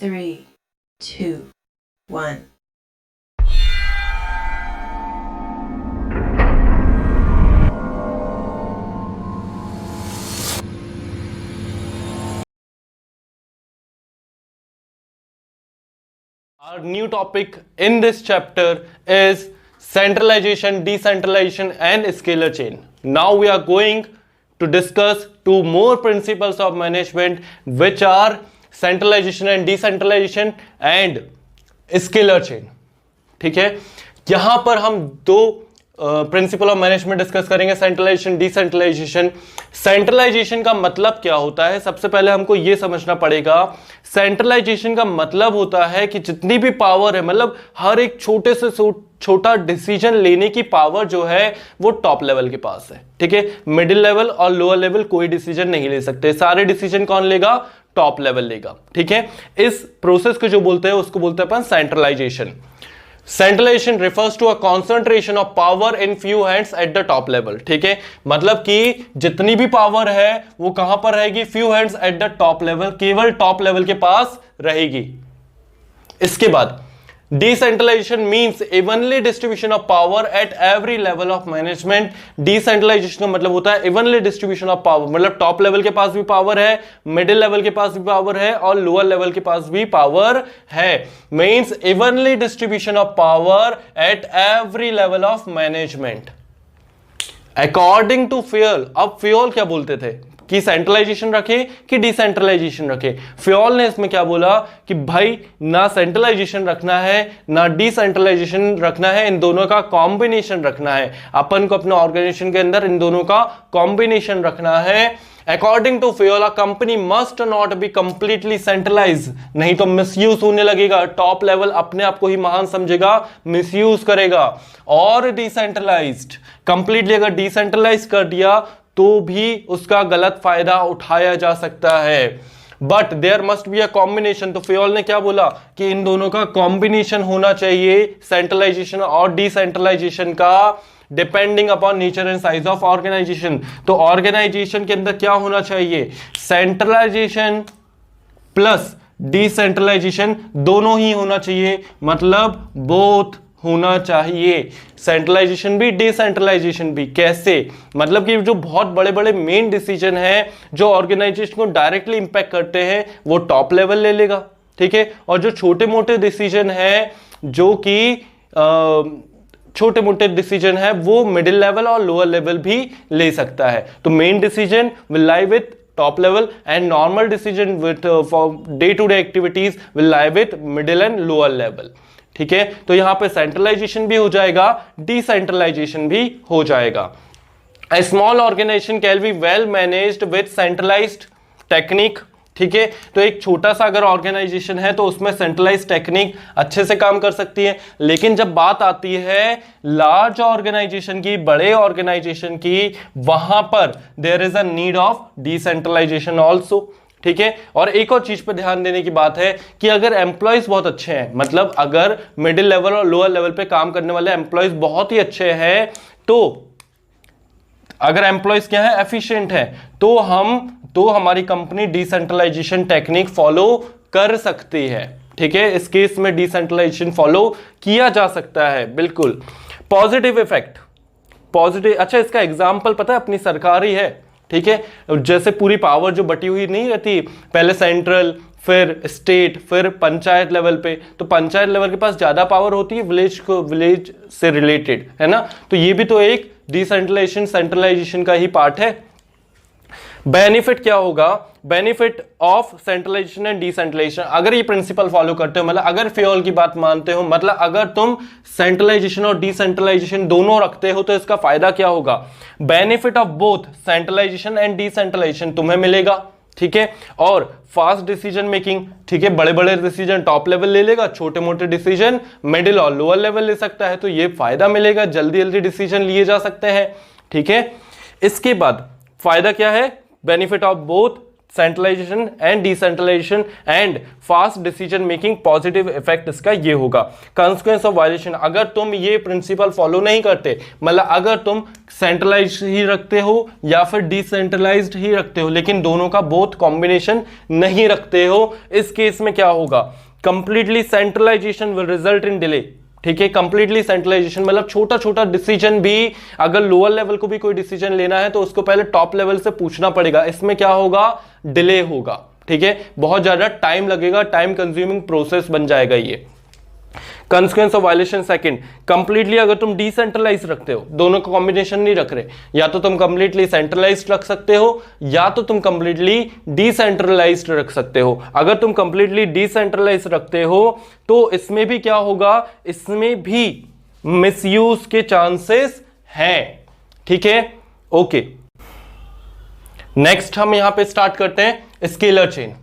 3, 2, 1. Our new topic in this chapter is centralization, decentralization and scalar chain. Now we are going to discuss two more principles of management, which are centralization and decentralization and scalar chain. ठीक है, यहां पर हम दो principle of management discuss करेंगे, centralisation, decentralisation. Centralisation का मतलब क्या होता है, सबसे पहले हमको यह समझना पड़ेगा। सेंट्रलाइजेशन का मतलब होता है कि जितनी भी पावर है, मतलब हर एक छोटे से छोटा डिसीजन लेने की पावर जो है वो टॉप लेवल के पास है। ठीक है, मिडिल लेवल और लोअर लेवल कोई डिसीजन नहीं ले सकते, सारे डिसीजन कौन लेगा, टॉप लेवल लेगा। ठीक है, इस प्रोसेस को जो बोलते हैं उसको बोलते हैं अपन centralisation. Centralisation refers to a concentration of power in few hands at the top level. ठीक है, मतलब कि जितनी भी पावर है वो कहां पर रहेगी, few hands at the top level, केवल टॉप लेवल के पास रहेगी। इसके बाद decentralization means evenly distribution of power at every level of management. Decentralization का मतलब होता है इवनली डिस्ट्रीब्यूशन ऑफ पावर, मतलब टॉप लेवल के पास भी पावर है, मिडिल लेवल के पास भी पावर है और लोअर लेवल के पास भी पावर है। Means evenly distribution of power at every level of management according to Fayol. अब फ्योल क्या बोलते थे कि सेंट्रलाइजेशन रखे कि डिसेंट्रलाइजेशन रखे। फ्योल ने इसमें क्या बोला कि भाई ना सेंट्रलाइजेशन रखना है ना डिसेंट्रलाइजेशन रखना है, इन दोनों का कॉम्बिनेशन रखना है। अपन को अपने ऑर्गेनाइजेशन के अंदर इन दोनों का कॉम्बिनेशन रखना है। According to Fayol, a company must not be completely centralize, नहीं तो मिसयूज होने लगेगा, टॉप लेवल अपने आप को ही महान समझेगा, मिसयूज करेगा। और डिसेंट्रलाइज्ड, कंप्लीटली अगर डिसेंट्रलाइज कर दिया तो भी उसका गलत फायदा उठाया जा सकता है। But there must be a combination. तो फ्योल ने क्या बोला कि इन दोनों का कॉम्बिनेशन होना चाहिए, सेंट्रलाइजेशन और डिसेंट्रलाइजेशन का, depending upon nature and size of organization. तो ऑर्गेनाइजेशन के अंदर क्या होना चाहिए, सेंट्रलाइजेशन प्लस डिसेंट्रलाइजेशन दोनों ही होना चाहिए, मतलब बोथ होना चाहिए, सेंट्रलाइजेशन भी डिसेंट्रलाइजेशन भी। कैसे, मतलब कि जो बहुत बड़े बड़े मेन डिसीजन हैं जो ऑर्गेनाइजेशन को डायरेक्टली इंपैक्ट करते हैं वो टॉप लेवल ले लेगा। ठीक है, और जो छोटे मोटे डिसीजन हैं, जो कि छोटे मोटे डिसीजन है, वो मिडिल लेवल और लोअर लेवल भी ले सकता है। तो main decision will lie with top level and normal decision with for day to day activities will lie with middle and lower level। ठीक है, तो यहां पे सेंट्रलाइजेशन भी हो जाएगा, डिसेंट्रलाइजेशन भी हो जाएगा। A small organization can be well managed with centralized technique। ठीक है, तो एक छोटा सा अगर ऑर्गेनाइजेशन है तो उसमें सेंट्रलाइज टेक्निक अच्छे से काम कर सकती है। लेकिन जब बात आती है लार्ज ऑर्गेनाइजेशन की, बड़े ऑर्गेनाइजेशन की, वहां पर there is a need of decentralization also. ठीक है, और एक और चीज पर ध्यान देने की बात है कि अगर एम्प्लॉयज बहुत अच्छे हैं, मतलब अगर मिडिल लेवल और लोअर लेवल पे काम करने वाले एम्प्लॉयज बहुत ही अच्छे हैं, तो अगर एम्प्लॉयज क्या है, एफिशिएंट है, तो हमारी कंपनी डिसेंट्रलाइजेशन टेक्निक फॉलो कर सकती है। ठीक है, इस केस में डिसेंट्रलाइजेशन फॉलो किया जा सकता है, बिल्कुल। पॉजिटिव इफेक्ट, पॉजिटिव, अच्छा इसका एग्जांपल पता है, अपनी सरकार ही है। ठीक है, जैसे पूरी पावर जो बटी हुई नहीं रहती, पहले सेंट्रल, फिर स्टेट, फिर पंचायत लेवल पे, तो पंचायत लेवल के पास ज्यादा पावर होती है विलेज से रिलेटेड, है ना। तो ये भी तो एक डिसेंट्रलाइजेशन सेंट्रलाइजेशन का ही पार्ट है। बेनिफिट क्या होगा, benefit of centralization and decentralization, अगर ये प्रिंसिपल फॉलो करते हो, मतलब अगर फ्योल की बात मानते हो, मतलब अगर तुम सेंट्रलाइजेशन और डिसेंट्रलाइजेशन दोनों रखते हो, तो इसका फायदा क्या होगा, benefit of both centralization and decentralization तुम्हें मिलेगा। ठीक है, और फास्ट डिसीजन मेकिंग। ठीक है, बड़े बड़े डिसीजन टॉप लेवल ले लेगा, छोटे मोटे डिसीजन मिडिल और लोअर लेवल ले सकता है, तो ये फायदा मिलेगा, जल्दी जल्दी डिसीजन लिए जा सकते हैं। ठीक है, इसके बाद फायदा क्या है, benefit of both centralization and decentralization and fast decision making positive effect इसका ये होगा। कंसिक्वेंस ऑफ वायलेशन, अगर तुम ये प्रिंसिपल फॉलो नहीं करते, मतलब अगर तुम सेंट्रलाइज ही रखते हो या फिर डिसेंट्रलाइज्ड ही रखते हो, लेकिन दोनों का बोथ कॉम्बिनेशन नहीं रखते हो, इस केस में क्या होगा, completely centralization will result in delay. ठीक है, कंप्लीटली सेंट्रलाइजेशन मतलब छोटा छोटा डिसीजन भी, अगर लोअर लेवल को भी कोई डिसीजन लेना है तो उसको पहले टॉप लेवल से पूछना पड़ेगा, इसमें क्या होगा, डिले होगा। ठीक है, बहुत ज्यादा टाइम लगेगा, टाइम कंज्यूमिंग प्रोसेस बन जाएगा ये। Consequence of violation second, completely अगर तुम डिसेंट्रलाइज रखते हो, दोनों का कॉम्बिनेशन नहीं रख रहे, या तो तुम कंप्लीटली सेंट्रलाइज्ड रख सकते हो या तो तुम कंप्लीटली डिसेंट्रलाइज्ड रख सकते हो। अगर तुम कंप्लीटली डिसेंट्रलाइज्ड रखते हो तो इसमें भी क्या होगा, इसमें भी मिसयूज के चांसेस हैं। ठीक है, ओके। नेक्स्ट हम यहां पे स्टार्ट करते हैं स्केलर चेन।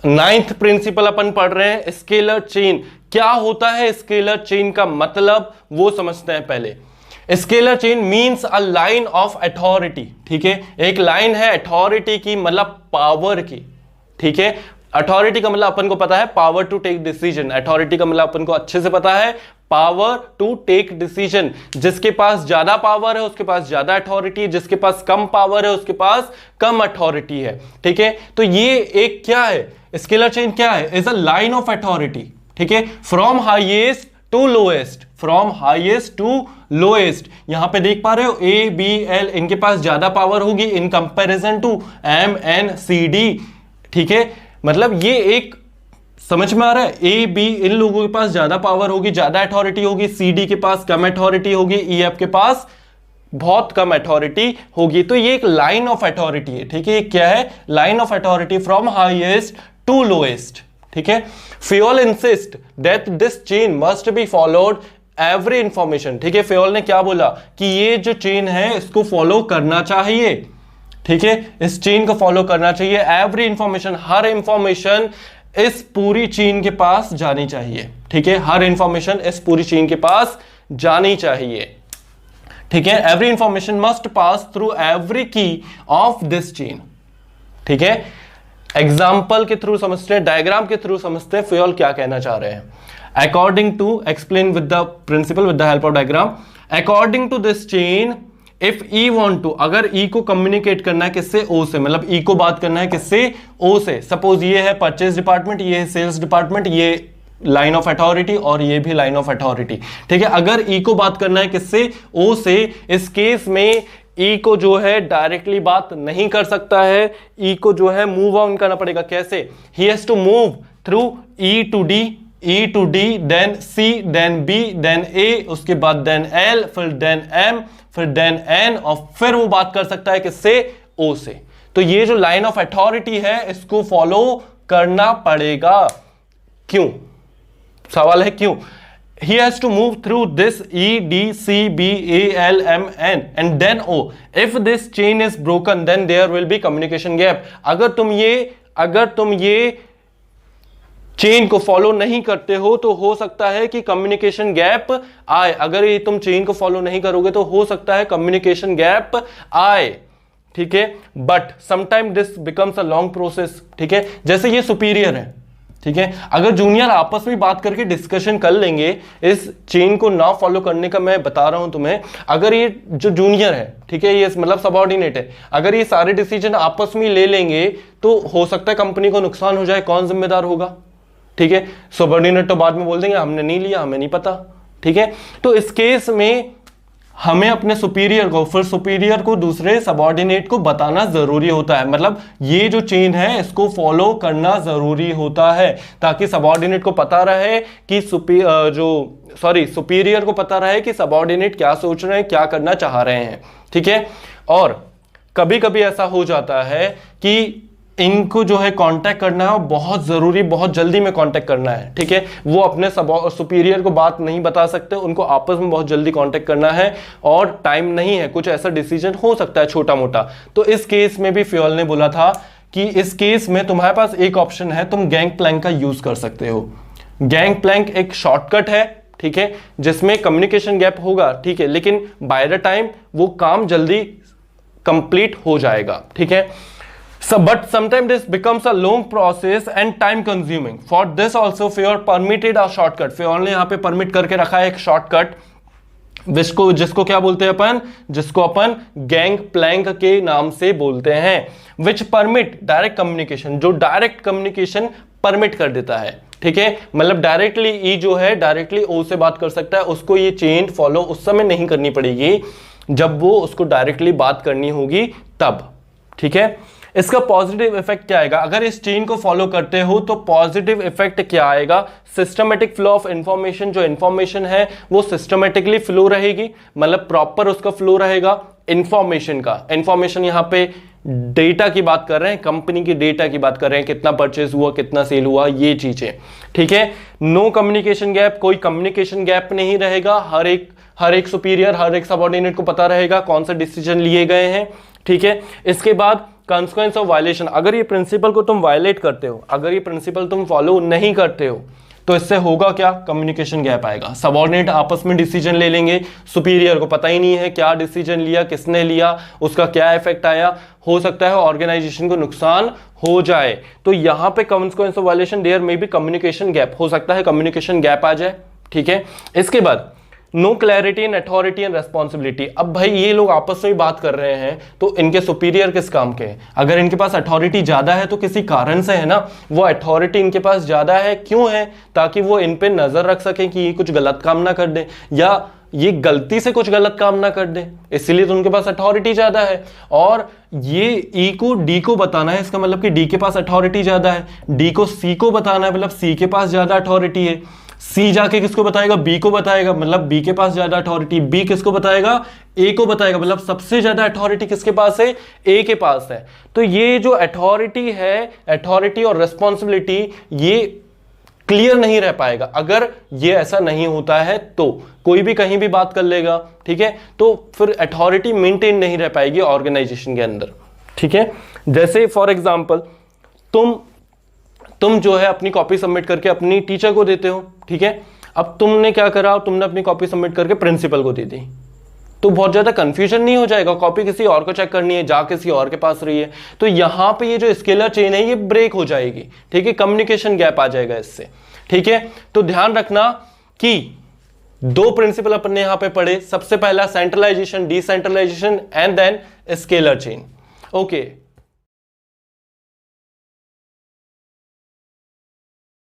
9th प्रिंसिपल अपन पढ़ रहे हैं, स्केलर चेन। क्या होता है स्केलर चेन का मतलब, वो समझते हैं पहले। Scalar chain means a line of authority. ठीक है, एक लाइन है अथॉरिटी की, मतलब पावर की। ठीक है, अथॉरिटी का मतलब अपन को पता है power to take decision, authority का मतलब अपन को अच्छे से पता है पावर टू टेक डिसीजन। जिसके पास ज्यादा पावर है उसके पास ज्यादा अथॉरिटी, जिसके पास कम पावर है उसके पास कम अथॉरिटी है। ठीक है, तो ये एक क्या है, स्केलर चेन क्या है, is a line of authority. ठीक है, from highest to lowest, from highest to lowest. यहां पे देख पा रहे हो ए बी एल, इनके पास ज्यादा पावर होगी in comparison to M N C D. ठीक है, मतलब ये एक समझ में आ रहा है, ए बी इन लोगों के पास ज्यादा पावर होगी, ज्यादा अथॉरिटी होगी, सी डी के पास कम अथॉरिटी होगी, ई एफ के पास बहुत कम अथॉरिटी होगी। तो ये एक लाइन ऑफ अथॉरिटी है। ठीक है, ये क्या है, line of authority from highest to lowest. ठीक है, Fayol insist that this chain must be followed every information. ठीक है, फ्योल ने क्या बोला कि ये जो चेन है इसको फॉलो करना चाहिए। ठीक है, इस चेन को फॉलो करना चाहिए, एवरी इंफॉर्मेशन, हर इंफॉर्मेशन इस पूरी चेन के पास जानी चाहिए। ठीक है, हर इंफॉर्मेशन इस पूरी चेन के पास जानी चाहिए। ठीक है, every information must pass through every की ऑफ दिस चेन। ठीक है, एग्जाम्पल के थ्रू समझते हैं, डायग्राम के थ्रू समझते हैं फ्योल क्या कहना चाह रहे हैं। According to, explain with the principle with the help of diagram. According to this chain, if E want to, अगर ई को कम्युनिकेट करना है किससे, ओ से, मतलब ई को बात करना है किससे, ओ से। सपोज ये है परचेज डिपार्टमेंट, ये है सेल्स डिपार्टमेंट, ये लाइन ऑफ अथॉरिटी और ये भी लाइन ऑफ अथॉरिटी। ठीक है, अगर ई को बात करना है किससे, ओ से, इस केस में ई को जो है डायरेक्टली बात नहीं कर सकता है, ई को जो है मूव ऑन करना पड़ेगा। कैसे, he has to move through E to D, E to D, then C, then B, then A, उसके बाद then L, फिर then M, फिर then N, और फिर वो बात कर सकता है किससे, O से। तो ये जो लाइन ऑफ अथॉरिटी है इसको फॉलो करना पड़ेगा। क्यों, सवाल है क्यों। He has to move through this E, D, C, B, A, L, M, N, and then O. If this chain is broken, then there will be communication gap. अगर तुम ये चेन को फॉलो नहीं करते हो तो हो सकता है कि कम्युनिकेशन गैप आए। अगर ये तुम चेन को फॉलो नहीं करोगे तो हो सकता है कम्युनिकेशन गैप आए। ठीक है, but sometime this becomes a long process. ठीक है, जैसे ये सुपीरियर है, ठीक है, अगर जूनियर आपस में बात करके डिस्कशन कर लेंगे इस चेन को ना फॉलो करने का, मैं बता रहा हूं तुम्हें, अगर ये जो जूनियर है, ठीक है, ये मतलब सबऑर्डिनेट है, अगर ये सारे डिसीजन आपस में ले लेंगे तो हो सकता है कंपनी को नुकसान हो जाए। कौन जिम्मेदार होगा, ठीक है, सबऑर्डिनेट तो बाद में बोल देंगे हमने नहीं लिया, हमें नहीं पता। ठीक है, तो इस केस में हमें अपने सुपीरियर को, फिर सुपीरियर को दूसरे सबऑर्डिनेट को बताना जरूरी होता है। मतलब ये जो चेन है इसको फॉलो करना जरूरी होता है ताकि सबऑर्डिनेट को पता रहे कि सुपीरियर को पता रहे कि सबऑर्डिनेट क्या सोच रहे हैं, क्या करना चाह रहे हैं। ठीक है, और कभी कभी ऐसा हो जाता है कि इनको जो है कांटेक्ट करना है बहुत जरूरी, बहुत जल्दी में कांटेक्ट करना है। ठीक है, वो अपने सुपीरियर को बात नहीं बता सकते, उनको आपस में बहुत जल्दी कांटेक्ट करना है और टाइम नहीं है, कुछ ऐसा डिसीजन हो सकता है छोटा मोटा। तो इस केस में भी फ्योल ने बोला था कि इस केस में तुम्हारे पास एक ऑप्शन है, तुम गैंग प्लैंक का यूज कर सकते हो। गैंग प्लैंक एक शॉर्टकट है, ठीक है, जिसमें कम्युनिकेशन गैप होगा, ठीक है, लेकिन बाय द टाइम वो काम जल्दी कंप्लीट हो जाएगा। ठीक है, So, but sometimes this becomes a long process and time consuming. For this also Fior permitted a shortcut. Fior ने यहाँ पे permit करके रखा है एक shortcut, जिसको क्या बोलते हैं अपन, जिसको अपन गैंग प्लैंक के नाम से बोलते हैं, विच परमिट डायरेक्ट कम्युनिकेशन, जो डायरेक्ट कम्युनिकेशन परमिट कर देता है, ठीक है, मतलब डायरेक्टली ई जो है डायरेक्टली ओ से बात कर सकता है, उसको ये चेन फॉलो उस समय नहीं करनी पड़ेगी जब वो उसको डायरेक्टली बात करनी होगी तब, ठीक है। इसका पॉजिटिव इफेक्ट क्या आएगा, अगर इस चेन को फॉलो करते हो तो पॉजिटिव इफेक्ट क्या आएगा, सिस्टमेटिक फ्लो ऑफ इंफॉर्मेशन, जो इंफॉर्मेशन है वो सिस्टमेटिकली फ्लो रहेगी, मतलब प्रॉपर उसका फ्लो रहेगा इंफॉर्मेशन का। इंफॉर्मेशन यहां पे डेटा की बात कर रहे हैं, कंपनी की डेटा की बात कर रहे हैं, कितना परचेज हुआ, कितना सेल हुआ, ये चीजें, ठीक है। नो कम्युनिकेशन गैप, कोई कम्युनिकेशन गैप नहीं रहेगा, हर एक सुपीरियर, हर एक सबऑर्डिनेट को पता रहेगा कौन सा डिसीजन लिए गए हैं, ठीक है। इसके बाद कॉन्सिक्वेंस ऑफ वायलेशन, अगर ये प्रिंसिपल को तुम वायलेट करते हो, अगर ये प्रिंसिपल तुम फॉलो नहीं करते हो तो इससे होगा क्या, कम्युनिकेशन गैप आएगा। सबऑर्डिनेट आपस में डिसीजन ले लेंगे, सुपीरियर को पता ही नहीं है क्या डिसीजन लिया, किसने लिया, उसका क्या इफेक्ट आया, हो सकता है ऑर्गेनाइजेशन को नुकसान हो जाए। तो यहां पे consequence of violation, there may be communication gap, हो सकता है कम्युनिकेशन गैप आ जाए, ठीक है। इसके बाद no clarity in authority and responsibility, अब भाई ये लोग आपस में बात कर रहे हैं तो इनके सुपीरियर किस काम के हैं, अगर इनके पास अथॉरिटी ज्यादा है तो किसी कारण से है ना, वो अथॉरिटी इनके पास ज्यादा है, क्यों है, ताकि वो इन पे नजर रख सकें कि ये कुछ गलत काम ना कर दे या ये गलती से कुछ गलत काम ना कर दे, इसीलिए तो उनके पास अथॉरिटी ज्यादा है। और ये ई को डी को बताना है, इसका मतलब कि डी के पास अथॉरिटी ज्यादा है, डी को सी को बताना है, मतलब सी के पास ज्यादा अथॉरिटी है, सी जाके किसको बताएगा, बी को बताएगा, मतलब बी के पास ज्यादा अथॉरिटी, बी किसको बताएगा, ए को बताएगा, मतलब सबसे ज्यादा अथॉरिटी किसके पास है, ए के पास है। तो ये जो अथॉरिटी है, अथॉरिटी और रिस्पॉन्सिबिलिटी, ये क्लियर नहीं रह पाएगा अगर ये ऐसा नहीं होता है, तो कोई भी कहीं भी बात कर लेगा, ठीक है, तो फिर अथॉरिटी मेंटेन नहीं रह पाएगी ऑर्गेनाइजेशन के अंदर, ठीक है। जैसे फॉर एग्जांपल तुम जो है अपनी कॉपी सबमिट करके अपनी टीचर को देते हो, ठीक है, अब तुमने क्या करा, तुमने अपनी कॉपी सबमिट करके प्रिंसिपल को दे दी, तो बहुत ज्यादा कंफ्यूजन नहीं हो जाएगा, कॉपी किसी और को चेक करनी है, जा किसी और के पास रही है, तो यहां पे ये जो स्केलर चेन है ये ब्रेक हो जाएगी, ठीक है, कम्युनिकेशन गैप आ जाएगा इससे, ठीक है। तो ध्यान रखना कि दो प्रिंसिपल अपन ने यहां पे पढ़े, सबसे पहला centralisation, decentralisation and then scalar chain, okay.